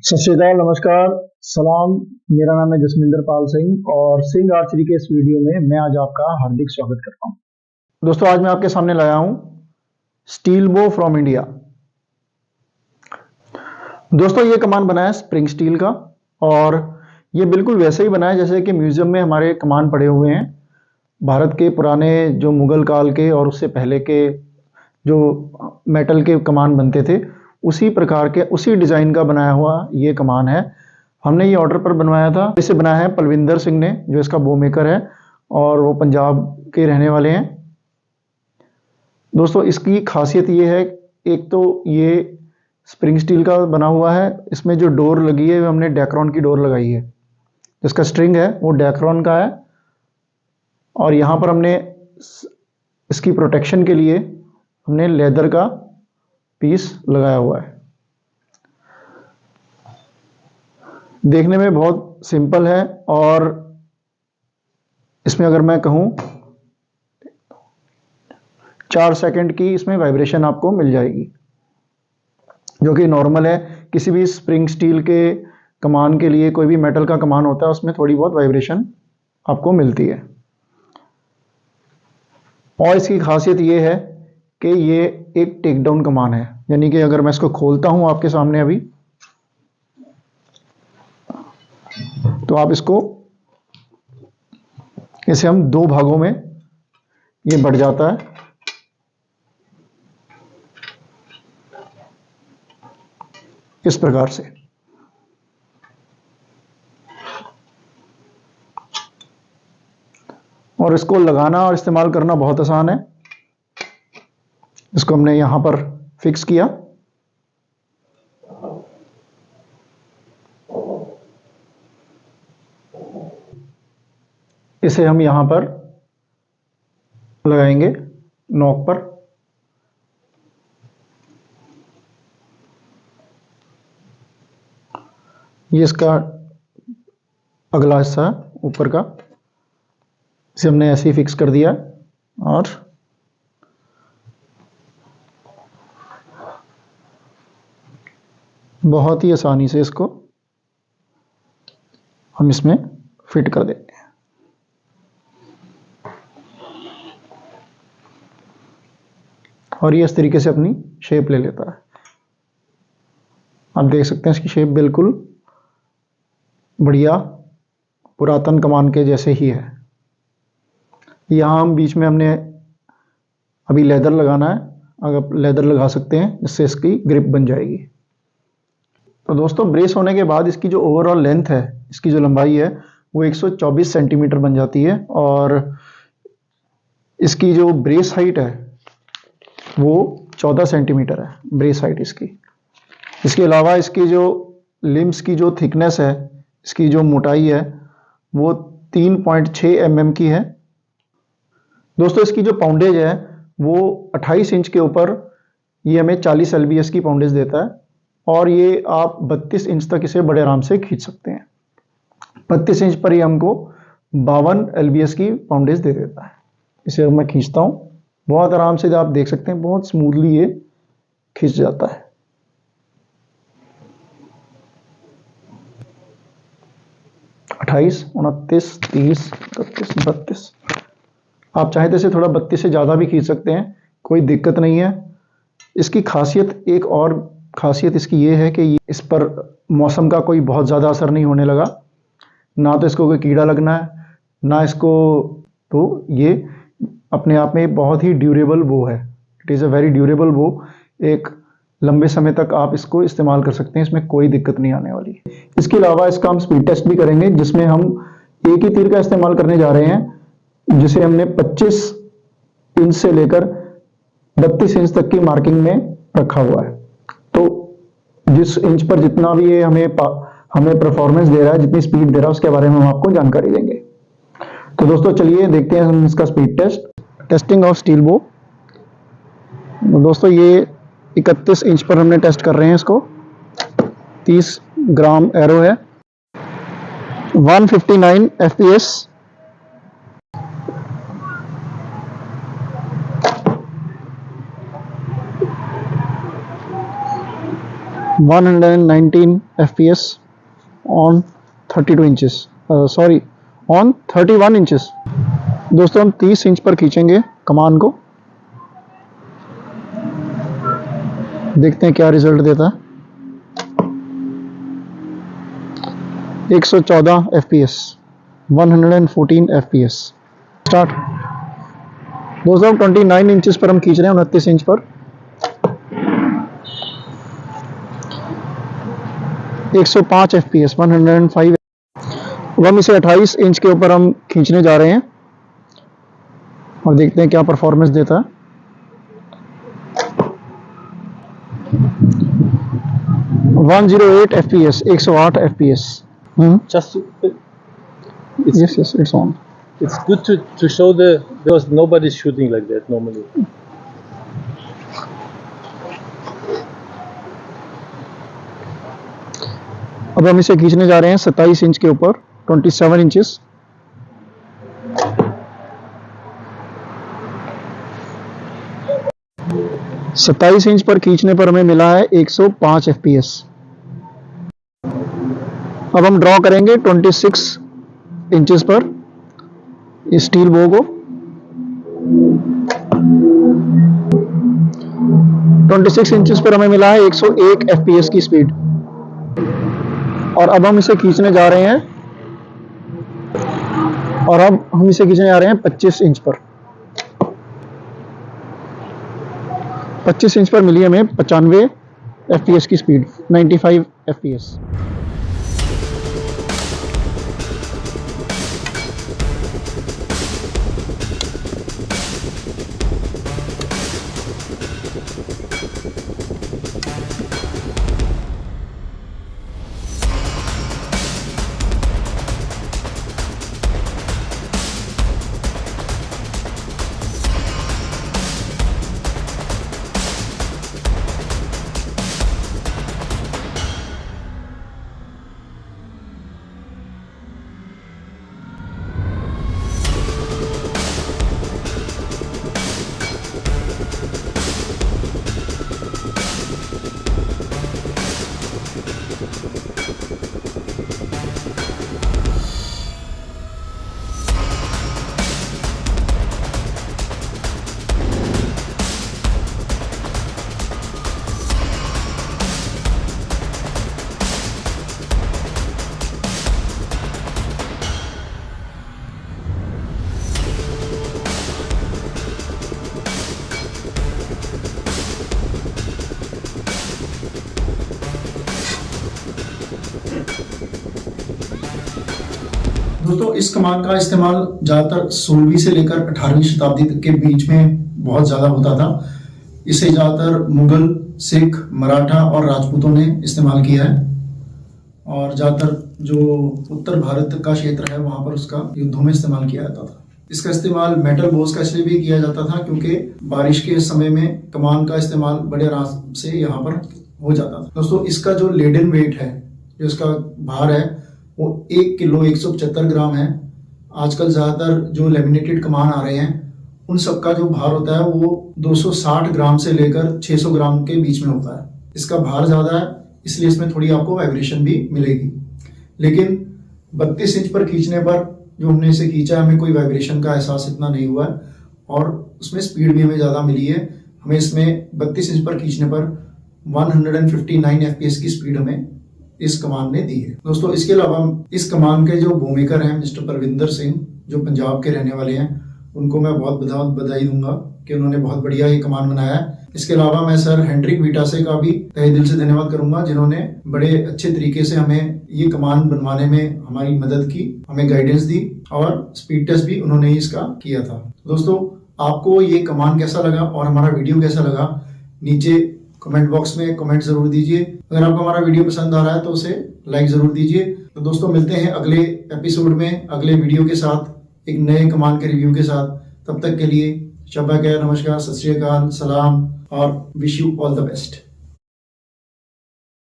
सत श्री अकाल, नमस्कार, सलाम। मेरा नाम है जसमिंदर पाल सिंह और सिंह आर्चरी के इस वीडियो में मैं आज आपका हार्दिक स्वागत करता हूं। दोस्तों, आज मैं आपके सामने लाया हूं स्टील बो फ्रॉम इंडिया। दोस्तों, ये कमान बना है स्प्रिंग स्टील का और ये बिल्कुल वैसे ही बना है जैसे कि म्यूजियम में हमारे कमान पड़े हुए हैं। भारत के पुराने जो मुगल काल के और उससे पहले के जो मेटल के कमान बनते थे, उसी प्रकार के उसी डिज़ाइन का बनाया हुआ ये कमान है। हमने ये ऑर्डर पर बनवाया था। इसे बनाया है पलविंदर सिंह ने, जो इसका बो मेकर है और वो पंजाब के रहने वाले हैं। दोस्तों, इसकी खासियत ये है, एक तो ये स्प्रिंग स्टील का बना हुआ है। इसमें जो डोर लगी है वो हमने डेक्रोन की डोर लगाई है। जिसका स्ट्रिंग है वो डेक्रोन का है और यहाँ पर हमने इसकी प्रोटेक्शन के लिए हमने लेदर का पीस लगाया हुआ है। देखने में बहुत सिंपल है और इसमें अगर मैं कहूँ 4 सेकंड की इसमें वाइब्रेशन आपको मिल जाएगी, जो कि नॉर्मल है। किसी भी स्प्रिंग स्टील के कमान के लिए, कोई भी मेटल का कमान होता है उसमें थोड़ी बहुत वाइब्रेशन आपको मिलती है। और इसकी खासियत ये है कि ये एक टेक डाउन कमान है, यानी कि अगर मैं इसको खोलता हूं आपके सामने अभी, तो आप इसको, इसे हम 2 भागों में ये बढ़ जाता है। इस प्रकार से और इसको लगाना और इस्तेमाल करना बहुत आसान है। इसको हमने यहां पर फिक्स किया। इसे हम यहां पर लगाएंगे नॉक पर। ये इसका अगला हिस्सा है ऊपर का, इसे हमने ऐसे ही फिक्स कर दिया और बहुत ही आसानी से इसको हम इसमें फिट कर देते हैं। और ये इस तरीके से अपनी शेप ले लेता है। आप देख सकते हैं इसकी शेप बिल्कुल बढ़िया पुरातन कमान के जैसे ही है। यहाँ हम बीच में हमने अभी लेदर लगाना है। अगर लेदर लगा सकते हैं, जिससे इसकी ग्रिप बन जाएगी। तो दोस्तों, ब्रेस होने के बाद इसकी जो ओवरऑल लेंथ है, इसकी जो लंबाई है, वो 124 सेंटीमीटर बन जाती है और इसकी जो ब्रेस हाइट है वो 14 सेंटीमीटर है, ब्रेस हाइट इसकी। इसके अलावा इसकी जो लिम्स की जो थिकनेस है, इसकी जो मोटाई है, वो 3.6 mm की है। दोस्तों, इसकी जो पाउंडेज है वो 28 इंच के ऊपर ये हमें 40 LBS की पाउंडेज देता है और ये आप 32 इंच तक इसे बड़े आराम से खींच सकते हैं। 32 इंच पर ये हमको 52 LBS की पाउंडेज दे देता है। इसे मैं खींचता हूँ बहुत आराम से, आप देख सकते हैं बहुत स्मूथली ये खींच जाता है। अट्ठाईस, 29, 30, 31, 32। आप चाहे तो इसे थोड़ा 32 से ज़्यादा भी खींच सकते हैं, कोई दिक्कत नहीं है। इसकी खासियत, एक और खासियत इसकी ये है कि इस पर मौसम का कोई बहुत ज़्यादा असर नहीं होने लगा। ना तो इसको कोई कीड़ा लगना है, ना इसको, तो ये अपने आप में बहुत ही ड्यूरेबल बो है। It is a very durable बो। एक लंबे समय तक आप इसको इस्तेमाल कर सकते हैं, इसमें कोई दिक्कत नहीं आने वाली। इसके अलावा इसका हम स्पीड टेस्ट भी करेंगे, जिसमें हम एक ही तीर का इस्तेमाल करने जा रहे हैं, जिसे हमने 25 इंच से लेकर 32 इंच तक की मार्किंग में रखा हुआ है। तो जिस इंच पर जितना भी ये हमें परफॉर्मेंस दे रहा है, जितनी स्पीड दे रहा है, उसके बारे में हम आपको जानकारी देंगे। तो दोस्तों, चलिए देखते हैं हम इसका स्पीड टेस्टिंग ऑफ स्टील बो। दोस्तों, ये 31 इंच पर हमने टेस्ट कर रहे हैं इसको। 30 ग्राम एरो है, 159 FPS। 119 FPS on 32 inches, sorry on 31 inches. दोस्तों हम 30 इंच पर खींचेंगे कमान को, देखते हैं क्या रिजल्ट देता है। 114 FPS, 114 FPS। स्टार्ट। दोस्तों 29 इंचेस पर हम खींच रहे हैं, 29 इंच पर। 105 FPS, 105। अब हम इसे 28 इंच के ऊपर हम खींचने जा रहे हैं और देखते हैं क्या परफॉर्मेंस देता है। (108 FPS, 108 FPS। Just Yes, it's on. it's good to show because nobody's shooting like that normally. अब हम इसे खींचने जा रहे हैं 27 इंच के ऊपर, 27 इंचेस। सत्ताईस इंच पर खींचने पर हमें मिला है 105 FPS। अब हम ड्रॉ करेंगे 26 इंचेस पर इस स्टील बो को। 26 इंचेस पर हमें मिला है 101 FPS की स्पीड। और अब हम इसे खींचने जा रहे हैं, और अब हम इसे खींचने जा रहे हैं 25 इंच पर। 25 इंच पर मिली हमें 95 FPS की स्पीड, 95 FPS। दोस्तों इस कमान का इस्तेमाल ज़्यादातर 16वीं से लेकर 18वीं शताब्दी तक के बीच में बहुत ज़्यादा होता था। इसे ज़्यादातर मुगल, सिख, मराठा और राजपूतों ने इस्तेमाल किया है, और ज़्यादातर जो उत्तर भारत का क्षेत्र है वहाँ पर उसका युद्धों में इस्तेमाल किया जाता था। इसका इस्तेमाल मेटल बोस का इसलिए भी किया जाता था क्योंकि बारिश के समय में कमान का इस्तेमाल बड़े आराम से यहाँ पर हो जाता था। दोस्तों इसका जो लेडन वेट है, जो इसका भार है, वो 1 किलो 175 ग्राम है। आजकल ज़्यादातर जो लेमिनेटेड कमान आ रहे हैं उन सब का जो भार होता है वो 260 ग्राम से लेकर 600 ग्राम के बीच में होता है। इसका भार ज़्यादा है इसलिए इसमें थोड़ी आपको वाइब्रेशन भी मिलेगी, लेकिन 32 इंच पर खींचने पर जो हमने इसे खींचा हमें कोई वाइब्रेशन का एहसास इतना नहीं हुआ है, और उसमें स्पीड भी हमें ज़्यादा मिली है। हमें इसमें 32 इंच पर खींचने पर 159 FPS की स्पीड हमें इस कमान ने दी है। दोस्तों इसके अलावा इस कमान के जो बूमेकर हैं मिस्टर परविंदर सिंह, जो पंजाब के रहने वाले हैं, उनको मैं बहुत बधाई दूंगा कि उन्होंने बहुत बढ़िया ये कमान बनाया है। इसके अलावा मैं सर हेनरिक विटासे का भी तहे दिल से धन्यवाद करूंगा, जिन्होंने बड़े अच्छे तरीके से हमें ये कमान बनवाने में हमारी मदद की, हमें गाइडेंस दी, और स्पीड टेस्ट भी उन्होंने ही इसका किया था। दोस्तों आपको ये कमान कैसा लगा और हमारा वीडियो कैसा लगा, नीचे कमेंट बॉक्स में कमेंट जरूर दीजिए। अगर आपको हमारा वीडियो पसंद आ रहा है तो उसे लाइक जरूर दीजिए। तो दोस्तों मिलते हैं अगले एपिसोड में अगले वीडियो के साथ, एक नए कमान के रिव्यू के साथ। तब तक के लिए शब्बा खैर, नमस्कार, सत श्री अकाल, सलाम, और wish you all the best.